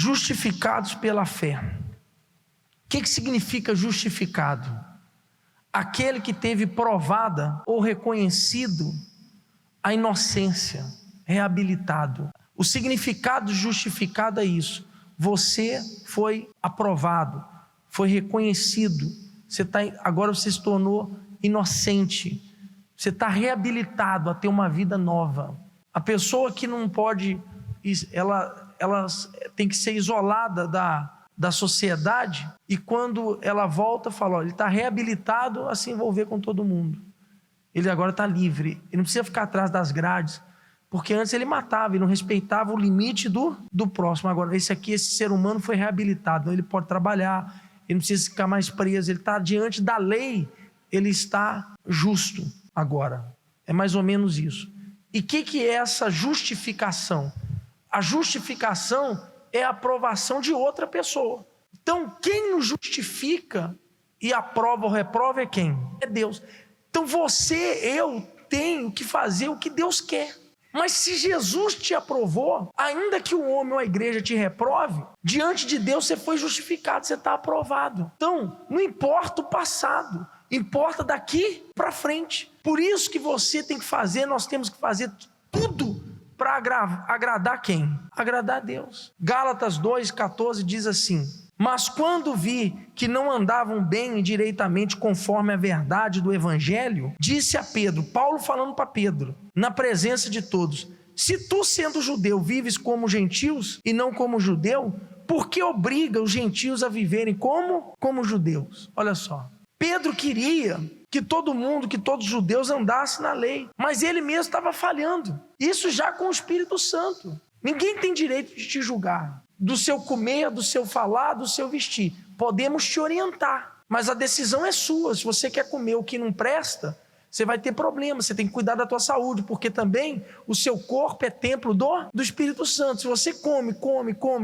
justificados pela fé. O que significa justificado? Aquele que teve provada ou reconhecido a inocência, reabilitado. O significado de justificado é isso: você foi aprovado, foi reconhecido, agora você se tornou inocente, você está reabilitado a ter uma vida nova. A pessoa que não pode, ela tem que ser isolada da sociedade, e quando ela volta, fala: ele está reabilitado a se envolver com todo mundo, ele agora está livre, ele não precisa ficar atrás das grades, porque antes ele matava, ele não respeitava o limite do próximo. Agora esse ser humano foi reabilitado, então ele pode trabalhar, ele não precisa ficar mais preso, ele está diante da lei, ele está justo agora. É mais ou menos isso. E o que é essa justificação? A justificação é a aprovação de outra pessoa. Então quem nos justifica e aprova ou reprova é quem? É Deus. Então eu tenho que fazer o que Deus quer. Mas se Jesus te aprovou, ainda que o homem ou a igreja te reprove, diante de Deus você foi justificado, você está aprovado. Então não importa o passado, importa daqui para frente. Por isso que você tem que fazer, nós temos que fazer tudo para agradar quem? Agradar a Deus. Gálatas 2,14 diz assim: mas quando vi que não andavam bem e direitamente conforme a verdade do evangelho, disse a Pedro, Paulo falando para Pedro, na presença de todos: se tu, sendo judeu, vives como gentios e não como judeu, por que obriga os gentios a viverem como judeus? Olha só, Pedro queria que todo mundo, que todos os judeus andassem na lei, mas ele mesmo estava falhando. Isso já com o Espírito Santo. Ninguém tem direito de te julgar do seu comer, do seu falar, do seu vestir. Podemos te orientar, mas a decisão é sua. Se você quer comer o que não presta, você vai ter problema. Você tem que cuidar da tua saúde, porque também o seu corpo é templo do Espírito Santo. Se você come,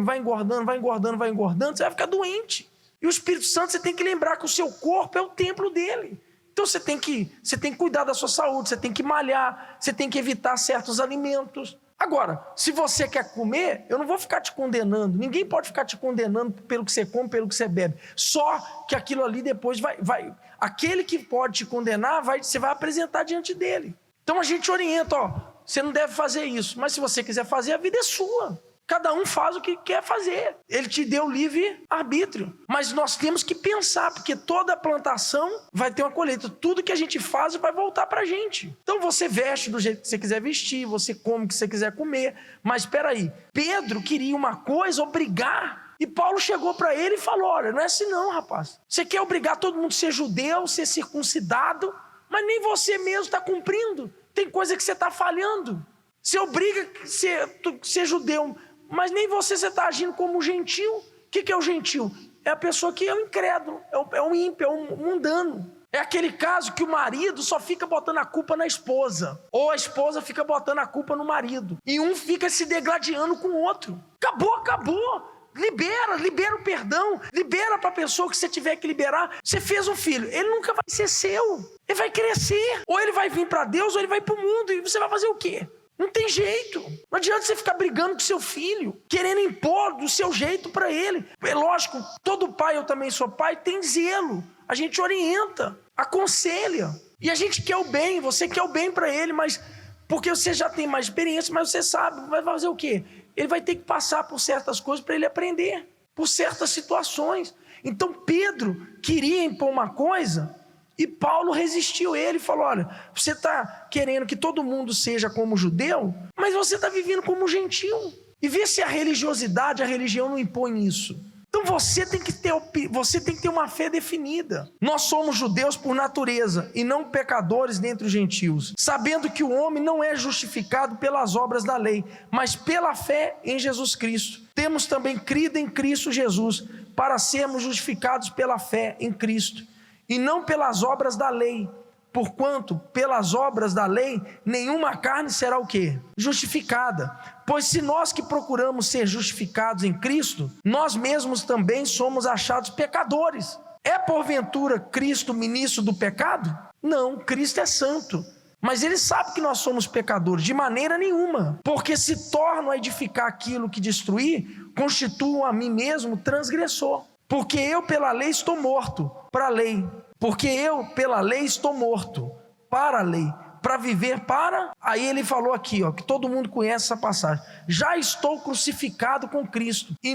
vai engordando, você vai ficar doente. E o Espírito Santo, você tem que lembrar que o seu corpo é o templo dele. Então você tem que cuidar da sua saúde, você tem que malhar, você tem que evitar certos alimentos. Agora, se você quer comer, eu não vou ficar te condenando. Ninguém pode ficar te condenando pelo que você come, pelo que você bebe. Só que aquilo ali depois vai aquele que pode te condenar, você vai apresentar diante dele. Então a gente orienta, você não deve fazer isso. Mas se você quiser fazer, a vida é sua. Cada um faz o que quer fazer. Ele te deu livre arbítrio. Mas nós temos que pensar, porque toda plantação vai ter uma colheita. Tudo que a gente faz vai voltar para a gente. Então você veste do jeito que você quiser vestir, você come o que você quiser comer. Mas espera aí, Pedro queria uma coisa, obrigar. E Paulo chegou para ele e falou: olha, não é assim não, rapaz. Você quer obrigar todo mundo a ser judeu, ser circuncidado, mas nem você mesmo está cumprindo. Tem coisa que você está falhando. Você obriga a ser judeu, mas nem você está agindo como gentil. O que é o gentil? É a pessoa que é o incrédulo, é o ímpio, é o mundano. É aquele caso que o marido só fica botando a culpa na esposa, ou a esposa fica botando a culpa no marido, e um fica se degladiando com o outro. Acabou. Libera o perdão, libera para a pessoa que você tiver que liberar. Você fez um filho, ele nunca vai ser seu, ele vai crescer, ou ele vai vir para Deus, ou ele vai para o mundo, e você vai fazer o quê? Não tem jeito. Não adianta você ficar brigando com seu filho, querendo impor do seu jeito para ele. É lógico, todo pai, eu também sou pai, tem zelo. A gente orienta, aconselha. E a gente quer o bem, você quer o bem para ele, mas porque você já tem mais experiência, mas você sabe, vai fazer o quê? Ele vai ter que passar por certas coisas para ele aprender, por certas situações. Então Pedro queria impor uma coisa, e Paulo resistiu ele e falou: olha, você está querendo que todo mundo seja como judeu, mas você está vivendo como gentil. E vê se a religião não impõe isso. Então você tem que ter uma fé definida. Nós somos judeus por natureza e não pecadores dentre os gentios, sabendo que o homem não é justificado pelas obras da lei, mas pela fé em Jesus Cristo. Temos também crido em Cristo Jesus para sermos justificados pela fé em Cristo e não pelas obras da lei, porquanto pelas obras da lei nenhuma carne será o quê? Justificada. Pois se nós que procuramos ser justificados em Cristo, nós mesmos também somos achados pecadores. É porventura Cristo ministro do pecado? Não, Cristo é santo. Mas ele sabe que nós somos pecadores, de maneira nenhuma. Porque se tornam a edificar aquilo que destruir, constituo a mim mesmo transgressor. Porque eu pela lei estou morto para a lei. Porque eu pela lei estou morto para a lei. Para viver para... Aí ele falou aqui, ó, que todo mundo conhece essa passagem. Já estou crucificado com Cristo. E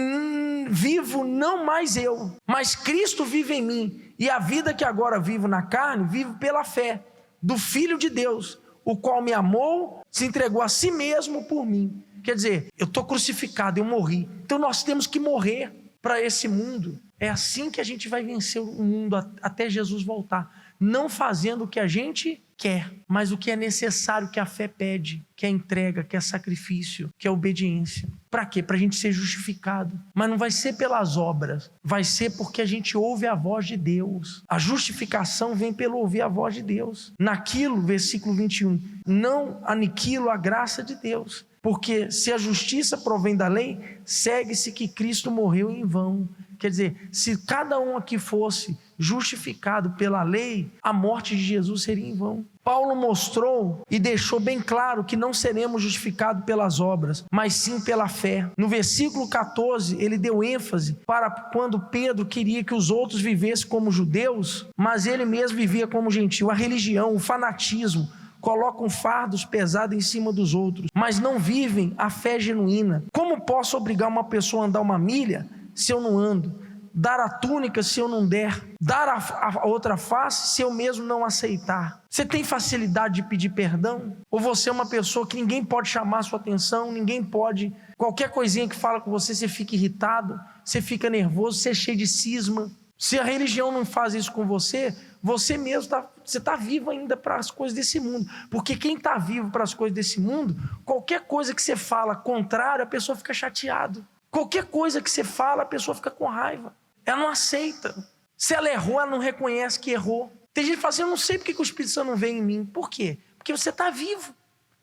vivo não mais eu, mas Cristo vive em mim. E a vida que agora vivo na carne, vivo pela fé do Filho de Deus, o qual me amou, se entregou a si mesmo por mim. Quer dizer, eu estou crucificado, eu morri. Então nós temos que morrer para esse mundo. É assim que a gente vai vencer o mundo até Jesus voltar. Não fazendo o que a gente quer, mas o que é necessário, que a fé pede, que é entrega, que é sacrifício, que é obediência. Para quê? Para a gente ser justificado. Mas não vai ser pelas obras, vai ser porque a gente ouve a voz de Deus. A justificação vem pelo ouvir a voz de Deus. Naquilo, versículo 21, não aniquilo a graça de Deus, porque se a justiça provém da lei, segue-se que Cristo morreu em vão. Quer dizer, se cada um aqui fosse justificado pela lei, a morte de Jesus seria em vão. Paulo mostrou e deixou bem claro que não seremos justificados pelas obras, mas sim pela fé. No versículo 14, ele deu ênfase para quando Pedro queria que os outros vivessem como judeus, mas ele mesmo vivia como gentio. A religião, o fanatismo, colocam fardos pesados em cima dos outros, mas não vivem a fé genuína. Como posso obrigar uma pessoa a andar uma milha se eu não ando? Dar a túnica se eu não der? Dar a outra face se eu mesmo não aceitar? Você tem facilidade de pedir perdão? Ou você é uma pessoa que ninguém pode chamar a sua atenção, ninguém pode... Qualquer coisinha que fala com você, você fica irritado, você fica nervoso, você é cheio de cisma. Se a religião não faz isso com você, você mesmo está vivo ainda para as coisas desse mundo. Porque quem está vivo para as coisas desse mundo, qualquer coisa que você fala contrário, a pessoa fica chateada. Qualquer coisa que você fala, a pessoa fica com raiva. Ela não aceita. Se ela errou, ela não reconhece que errou. Tem gente que fala assim, eu não sei porque que o Espírito Santo não vem em mim. Por quê? Porque você está vivo.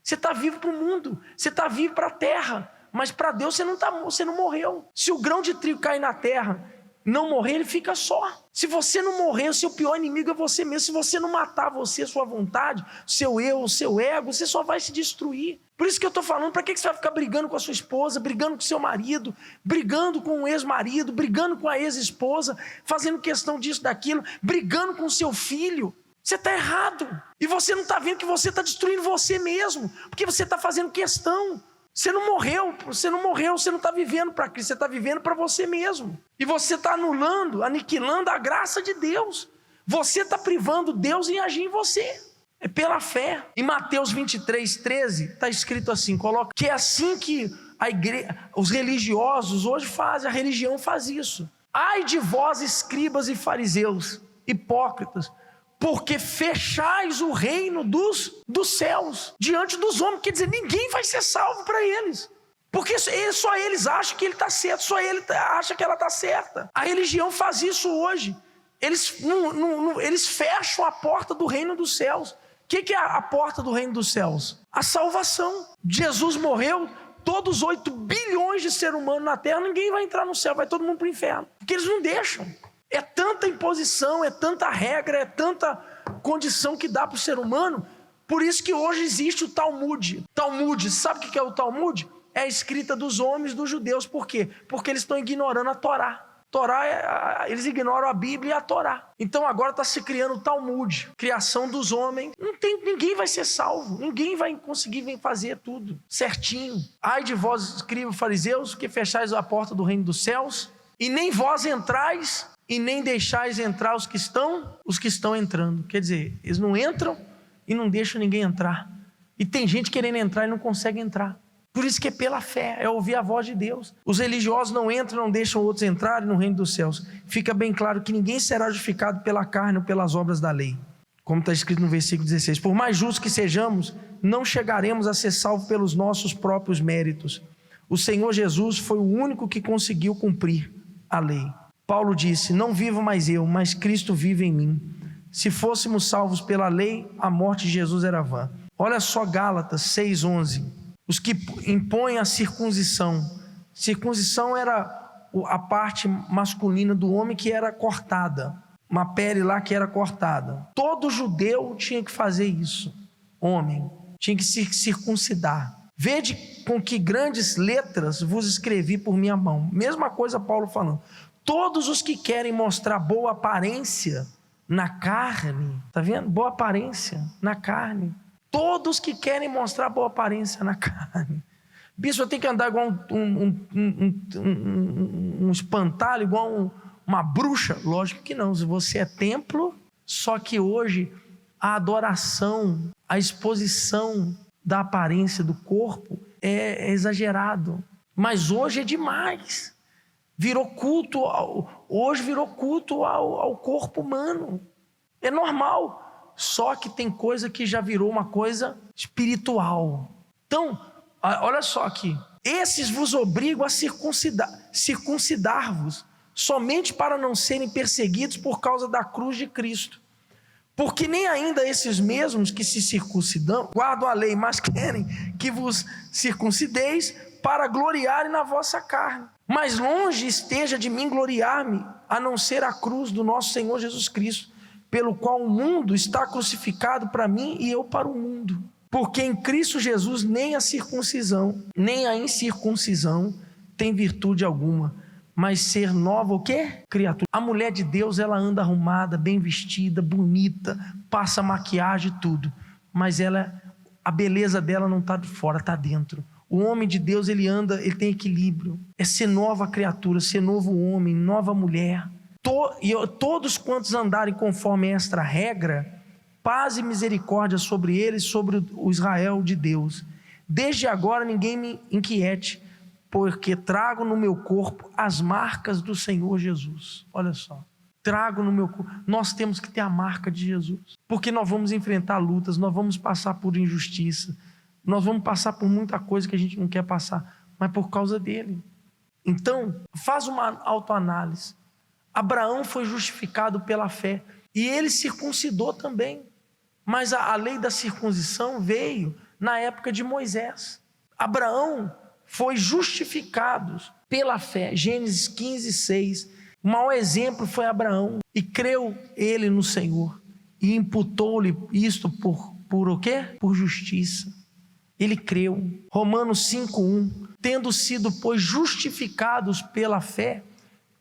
Você está vivo para o mundo. Você está vivo para a terra. Mas para Deus você não morreu. Se o grão de trigo cair na terra, não morrer, ele fica só. Se você não morrer, o seu pior inimigo é você mesmo. Se você não matar você, sua vontade, seu eu, o seu ego, você só vai se destruir. Por isso que eu estou falando, para que você vai ficar brigando com a sua esposa, brigando com o seu marido, brigando com o ex-marido, brigando com a ex-esposa, fazendo questão disso, daquilo, brigando com o seu filho? Você está errado. E você não está vendo que você está destruindo você mesmo, porque você está fazendo questão. Você não morreu, você não está vivendo para Cristo, você está vivendo para você mesmo. E você está anulando, aniquilando a graça de Deus. Você está privando Deus em agir em você. É pela fé. Em Mateus 23:13 está escrito assim, coloca, que é assim que a igreja, os religiosos hoje fazem, a religião faz isso. Ai de vós, escribas e fariseus, hipócritas, porque fechais o reino dos céus diante dos homens. Quer dizer, ninguém vai ser salvo para eles, porque só eles acham que ele está certo, só ele acha que ela está certa. A religião faz isso hoje. Eles fecham a porta do reino dos céus. O que é a porta do reino dos céus? A salvação. Jesus morreu, todos os 8 bilhões de seres humanos na terra, ninguém vai entrar no céu, vai todo mundo para o inferno, porque eles não deixam. É tanta imposição, é tanta regra, é tanta condição que dá para o ser humano. Por isso que hoje existe o Talmud. Talmud, sabe o que é o Talmud? É a escrita dos homens, dos judeus. Por quê? Porque eles estão ignorando a Torá. Eles ignoram a Bíblia e a Torá. Então agora está se criando o Talmud, criação dos homens. Ninguém vai ser salvo, ninguém vai conseguir fazer tudo certinho. Ai de vós, escribas e fariseus, que fechais a porta do reino dos céus, e nem vós entrais, e nem deixais entrar os que estão entrando. Quer dizer, eles não entram e não deixam ninguém entrar. E tem gente querendo entrar e não consegue entrar. Por isso que é pela fé, é ouvir a voz de Deus. Os religiosos não entram, não deixam outros entrarem no reino dos céus. Fica bem claro que ninguém será justificado pela carne ou pelas obras da lei. Como está escrito no versículo 16. Por mais justos que sejamos, não chegaremos a ser salvos pelos nossos próprios méritos. O Senhor Jesus foi o único que conseguiu cumprir a lei. Paulo disse, não vivo mais eu, mas Cristo vive em mim. Se fôssemos salvos pela lei, a morte de Jesus era vã. Olha só Gálatas 6:11. Os que impõem a circuncisão. Circuncisão era a parte masculina do homem que era cortada. Uma pele lá que era cortada. Todo judeu tinha que fazer isso. Homem tinha que se circuncidar. Vede com que grandes letras vos escrevi por minha mão. Mesma coisa Paulo falando. Todos os que querem mostrar boa aparência na carne, tá vendo? Boa aparência na carne. Todos que querem mostrar boa aparência na carne. Bispo, eu tenho que andar igual um espantalho, igual uma bruxa? Lógico que não. Se você é templo, só que hoje a adoração, a exposição da aparência do corpo é exagerado. Mas hoje é demais. Virou culto, hoje virou culto ao corpo humano. É normal. Só que tem coisa que já virou uma coisa espiritual. Então, olha só aqui. Esses vos obrigam a circuncidar-vos, somente para não serem perseguidos por causa da cruz de Cristo. Porque nem ainda esses mesmos que se circuncidam guardam a lei, mas querem que vos circuncideis para gloriarem na vossa carne. Mas longe esteja de mim gloriar-me, a não ser a cruz do nosso Senhor Jesus Cristo, pelo qual o mundo está crucificado para mim e eu para o mundo. Porque em Cristo Jesus nem a circuncisão, nem a incircuncisão tem virtude alguma, mas ser nova o quê? Criatura. A mulher de Deus, ela anda arrumada, bem vestida, bonita, passa maquiagem e tudo, mas a beleza dela não está de fora, está dentro. O homem de Deus, ele anda, ele tem equilíbrio, é ser nova criatura, ser novo homem, nova mulher. Todos quantos andarem conforme esta regra, paz e misericórdia sobre eles, sobre o Israel de Deus. Desde agora ninguém me inquiete, porque trago no meu corpo as marcas do Senhor Jesus. Olha só, trago no meu corpo. Nós temos que ter a marca de Jesus, porque nós vamos enfrentar lutas, nós vamos passar por injustiça, nós vamos passar por muita coisa que a gente não quer passar, mas por causa dele. Então, faz uma autoanálise. Abraão foi justificado pela fé, e ele circuncidou também, mas a lei da circuncisão veio na época de Moisés. Abraão foi justificado pela fé. Gênesis 15:6. O maior exemplo foi Abraão. E creu ele no Senhor. E imputou-lhe isto por o quê? Por justiça. Ele creu. Romanos 5:1. Tendo sido, pois, justificados pela fé,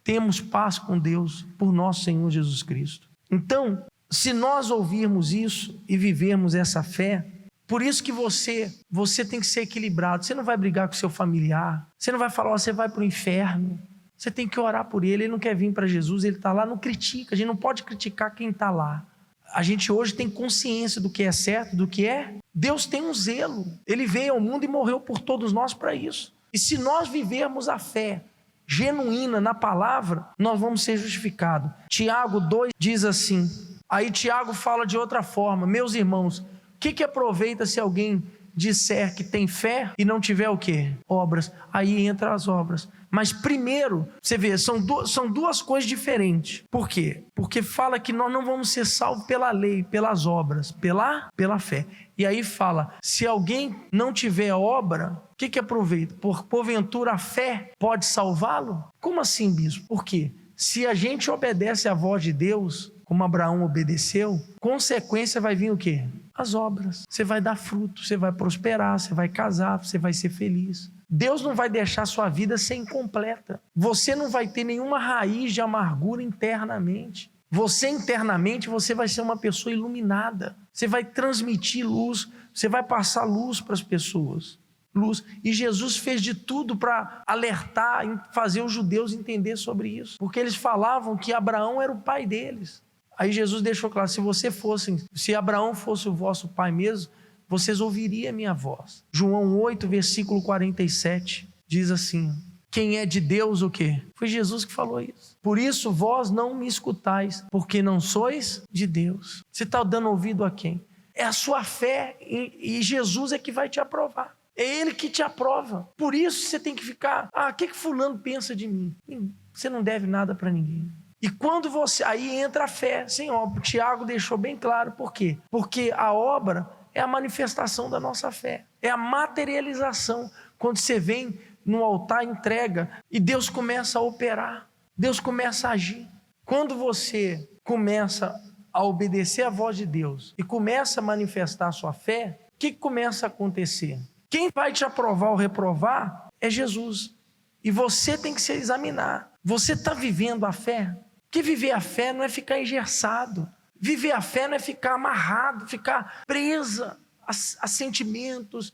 temos paz com Deus por nosso Senhor Jesus Cristo. Então, se nós ouvirmos isso e vivermos essa fé, por isso que você tem que ser equilibrado. Você não vai brigar com seu familiar, você não vai falar, você vai para o inferno. Você tem que orar por ele, ele não quer vir para Jesus, ele está lá, não critica, a gente não pode criticar quem está lá. A gente hoje tem consciência do que é certo, do que é. Deus tem um zelo, ele veio ao mundo e morreu por todos nós para isso. E se nós vivermos a fé genuína na palavra, nós vamos ser justificados. Tiago 2 diz assim, aí Tiago fala de outra forma: meus irmãos, o que aproveita se alguém disser que tem fé e não tiver o quê? Obras. Aí entra as obras. Mas primeiro, você vê, são duas coisas diferentes. Por quê? Porque fala que nós não vamos ser salvos pela lei, pelas obras, pela fé. E aí fala, se alguém não tiver obra, o que aproveita? Porventura a fé pode salvá-lo? Como assim, bispo? Por quê? Se a gente obedece à voz de Deus, como Abraão obedeceu, consequência vai vir o quê? As obras. Você vai dar fruto, você vai prosperar, você vai casar, você vai ser feliz. Deus não vai deixar sua vida ser incompleta. Você não vai ter nenhuma raiz de amargura internamente. Você internamente, você vai ser uma pessoa iluminada. Você vai transmitir luz, você vai passar luz para as pessoas. Luz. E Jesus fez de tudo para alertar e fazer os judeus entender sobre isso. Porque eles falavam que Abraão era o pai deles. Aí Jesus deixou claro, se Abraão fosse o vosso pai mesmo, vocês ouviriam a minha voz. João 8, versículo 47, diz assim, quem é de Deus o quê? Foi Jesus que falou isso. Por isso vós não me escutais, porque não sois de Deus. Você está dando ouvido a quem? É a sua fé e Jesus é que vai te aprovar. É Ele que te aprova. Por isso você tem que ficar, o que fulano pensa de mim? Você não deve nada para ninguém. E quando aí entra a fé, sem obra. O Tiago deixou bem claro, por quê? Porque a obra é a manifestação da nossa fé, é a materialização, quando você vem no altar, entrega, e Deus começa a operar, Deus começa a agir. Quando você começa a obedecer a voz de Deus, e começa a manifestar a sua fé, o que começa a acontecer? Quem vai te aprovar ou reprovar é Jesus. E você tem que se examinar. Você está vivendo a fé? Porque viver a fé não é ficar engessado. Viver a fé não é ficar amarrado, ficar presa a sentimentos.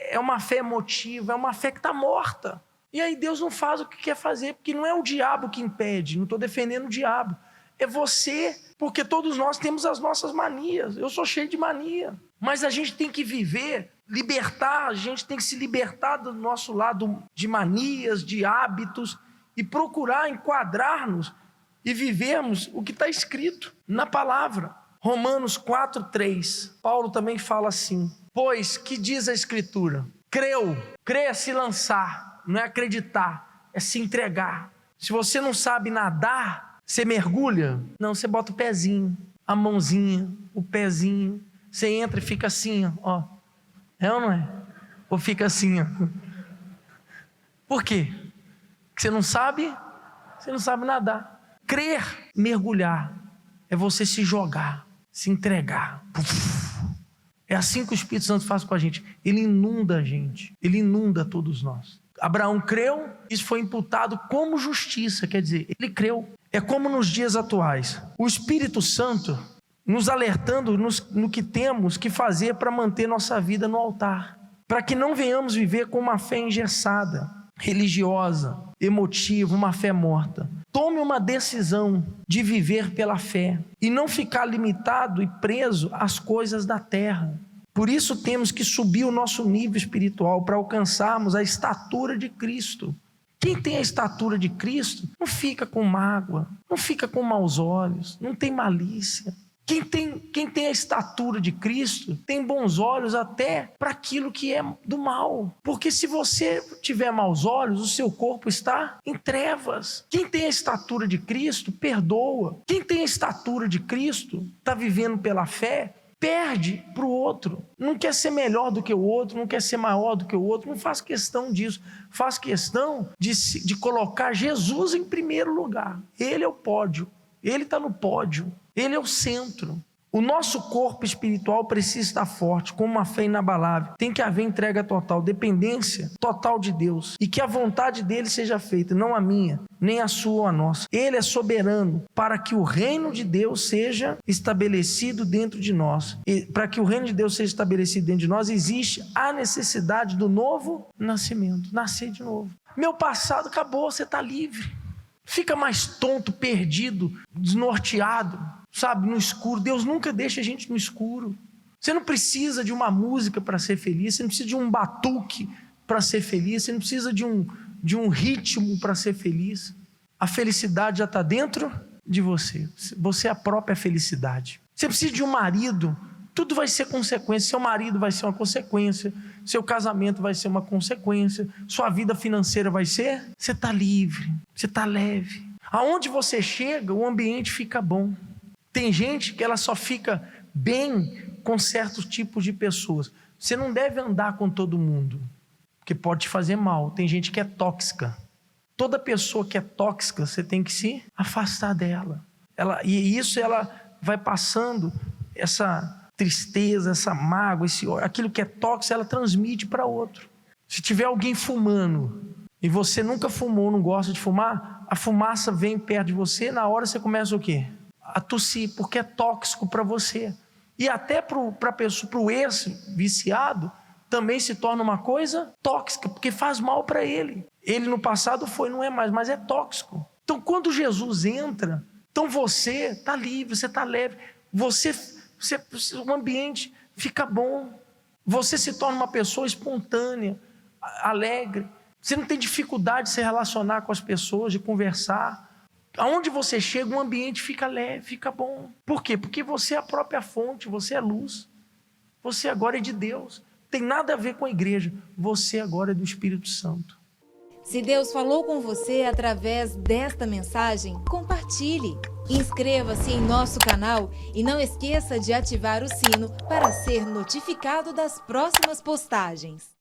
É uma fé emotiva, é uma fé que está morta. E aí Deus não faz o que quer fazer, porque não é o diabo que impede, não estou defendendo o diabo. É você, porque todos nós temos as nossas manias. Eu sou cheio de mania. Mas a gente tem que viver, libertar, a gente tem que se libertar do nosso lado de manias, de hábitos, e procurar enquadrar-nos e vivermos o que está escrito na palavra. Romanos 4:3, Paulo também fala assim: pois, que diz a Escritura? Creu, crer é se lançar, não é acreditar, é se entregar. Se você não sabe nadar, você mergulha? Não, você bota o pezinho, a mãozinha, o pezinho, você entra e fica assim, ó. É ou não é? Ou fica assim, ó. Por quê? Porque você não sabe nadar. Crer, mergulhar, é você se jogar, se entregar. É assim que o Espírito Santo faz com a gente. Ele inunda a gente, ele inunda todos nós. Abraão creu, isso foi imputado como justiça, quer dizer, ele creu. É como nos dias atuais, o Espírito Santo nos alertando no que temos que fazer para manter nossa vida no altar, para que não venhamos viver com uma fé engessada, religiosa, emotiva, uma fé morta. Tome uma decisão de viver pela fé e não ficar limitado e preso às coisas da terra. Por isso temos que subir o nosso nível espiritual para alcançarmos a estatura de Cristo. Quem tem a estatura de Cristo não fica com mágoa, não fica com maus olhos, não tem malícia. Quem tem a estatura de Cristo tem bons olhos até para aquilo que é do mal. Porque se você tiver maus olhos, o seu corpo está em trevas. Quem tem a estatura de Cristo, perdoa. Quem tem a estatura de Cristo, está vivendo pela fé, perde para o outro. Não quer ser melhor do que o outro, não quer ser maior do que o outro. Não faz questão disso. Faz questão de colocar Jesus em primeiro lugar. Ele é o pódio. Ele está no pódio. Ele é o centro. O nosso corpo espiritual precisa estar forte, com uma fé inabalável. Tem que haver entrega total, dependência total de Deus. E que a vontade dele seja feita, não a minha, nem a sua ou a nossa. Ele é soberano para que o reino de Deus seja estabelecido dentro de nós. E para que o reino de Deus seja estabelecido dentro de nós, existe a necessidade do novo nascimento. Nascer de novo. Meu passado acabou, você está livre. Fica mais tonto, perdido, desnorteado, sabe, no escuro. Deus nunca deixa a gente no escuro. Você não precisa de uma música para ser feliz, você não precisa de um batuque para ser feliz, você não precisa de um ritmo para ser feliz. A felicidade já está dentro de você. Você é a própria felicidade. Você precisa de um marido, tudo vai ser consequência. Seu marido vai ser uma consequência, seu casamento vai ser uma consequência, sua vida financeira vai ser. Você está livre, você está leve. Aonde você chega, o ambiente fica bom. Tem gente que ela só fica bem com certos tipos de pessoas. Você não deve andar com todo mundo, porque pode te fazer mal. Tem gente que é tóxica. Toda pessoa que é tóxica, você tem que se afastar dela. E isso ela vai passando essa tristeza, essa mágoa, aquilo que é tóxico, ela transmite para outro. Se tiver alguém fumando e você nunca fumou, não gosta de fumar, a fumaça vem perto de você, na hora você começa o quê? A tossir, porque é tóxico para você. E até para o ex-viciado também se torna uma coisa tóxica, porque faz mal para ele. Ele no passado foi, não é mais, mas é tóxico. Então quando Jesus entra, então você está livre, você está leve, o ambiente fica bom, você se torna uma pessoa espontânea, alegre, você não tem dificuldade de se relacionar com as pessoas, de conversar. Aonde você chega, o ambiente fica leve, fica bom. Por quê? Porque você é a própria fonte, você é luz, você agora é de Deus, tem nada a ver com a igreja, você agora é do Espírito Santo. Se Deus falou com você através desta mensagem, compartilhe. Inscreva-se em nosso canal e não esqueça de ativar o sino para ser notificado das próximas postagens.